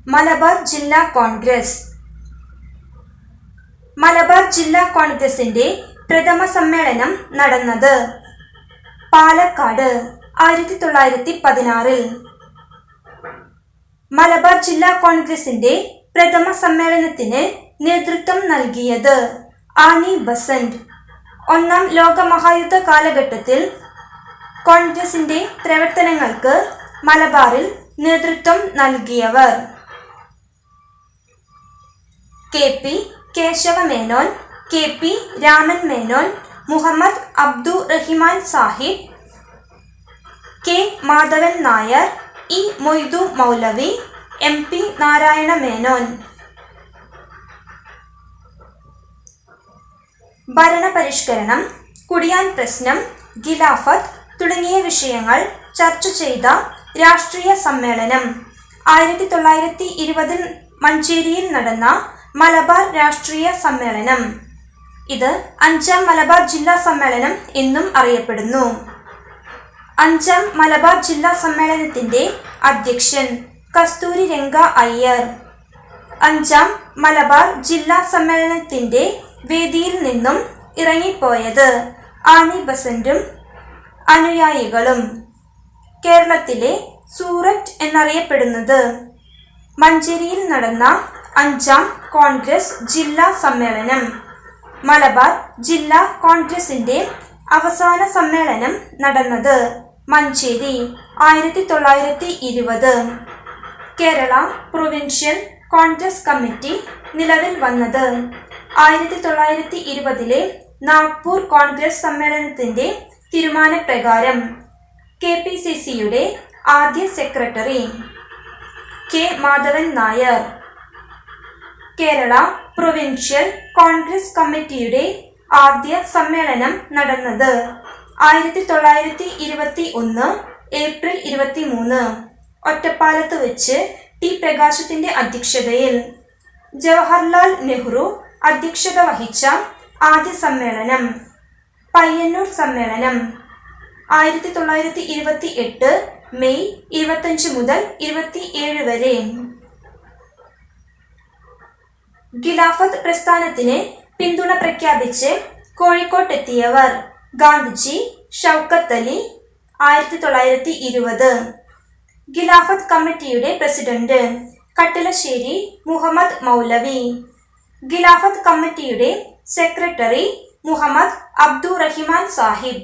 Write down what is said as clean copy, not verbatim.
മലബാർ ജില്ലാ കോൺഗ്രസ്. മലബാർ ജില്ലാ കോൺഗ്രസിന്റെ പ്രഥമ സമ്മേളനം നടന്നത് പാലക്കാട് 1916. മലബാർ ജില്ലാ കോൺഗ്രസിന്റെ പ്രഥമ സമ്മേളനത്തിന് നേതൃത്വം നൽകിയത് ആനി ബസന്റ്. ഒന്നാം ലോകമഹായുദ്ധ കാലഘട്ടത്തിൽ കോൺഗ്രസിന്റെ പ്രവർത്തനങ്ങൾക്ക് മലബാറിൽ നേതൃത്വം നൽകിയവർ K P. Kesava Menon, K P. Raman Menon, Muhammad Abdurahiman Sahib, K. Madhavan Nair, E. Moidu Maulavi, M P. Narayana Menon. ഭരണപരിഷ്കരണം, കുടിയാൻ പ്രശ്നം, ഖിലാഫത്ത് തുടങ്ങിയ വിഷയങ്ങൾ ചർച്ച ചെയ്ത രാഷ്ട്രീയ സമ്മേളനം 1920 മഞ്ചേരിയിൽ നടന്ന മലബാർ രാഷ്ട്രീയ സമ്മേളനം. ഇത് 5ാം മലബാർ ജില്ലാ സമ്മേളനം എന്നും അറിയപ്പെടുന്നു. 5ാം മലബാർ ജില്ലാ സമ്മേളനത്തിന്റെ അധ്യക്ഷൻ കസ്തൂരി രംഗ അയ്യർ. 5ാം മലബാർ ജില്ലാ സമ്മേളനത്തിന്റെ വേദിയിൽ നിന്നും ഇറങ്ങിപ്പോയത് ആനി ബസന്റും അനുയായികളും. കേരളത്തിലെ സൂററ്റ് എന്നറിയപ്പെടുന്നത് മഞ്ചേരിയിൽ നടന്ന 5ാം കോൺഗ്രസ് ജില്ലാ സമ്മേളനം. മലബാർ ജില്ലാ കോൺഗ്രസിന്റെ അവസാന സമ്മേളനം നടന്നത് മഞ്ചേരി 1920. കേരള പ്രൊവിൻഷ്യൽ കോൺഗ്രസ് കമ്മിറ്റി നിലവിൽ വന്നത് 1920 നാഗ്പൂർ കോൺഗ്രസ് സമ്മേളനത്തിന്റെ തീരുമാനപ്രകാരം. കെ.പി.സി.സിയുടെ ആദ്യ secretary K. Madhavan Nair. Kerala provincial Congress കമ്മിറ്റിയുടെ ആദ്യ സമ്മേളനം നടന്നത് 1921 ഏപ്രിൽ 23 ഒറ്റപ്പാലത്ത് വെച്ച് ടി. പ്രകാശത്തിന്റെ അധ്യക്ഷതയിൽ. ജവഹർലാൽ നെഹ്റു അധ്യക്ഷത വഹിച്ച ആദ്യ സമ്മേളനം പയ്യന്നൂർ സമ്മേളനം 1928 മെയ് 25 മുതൽ 27 വരെ. ഖിലാഫത്ത് പ്രസ്ഥാനത്തിന് പിന്തുണ പ്രഖ്യാപിച്ച് കോഴിക്കോട്ടെത്തിയവർ ഗാന്ധിജി, ഷൗക്കത്ത് അലി. 1920 ഖിലാഫത്ത് കമ്മിറ്റിയുടെ പ്രസിഡന്റ് കട്ടിലശ്ശേരി മുഹമ്മദ് മൗലവി. ഖിലാഫത്ത് കമ്മിറ്റിയുടെ സെക്രട്ടറി മുഹമ്മദ് അബ്ദുറഹിമാൻ സാഹിബ്.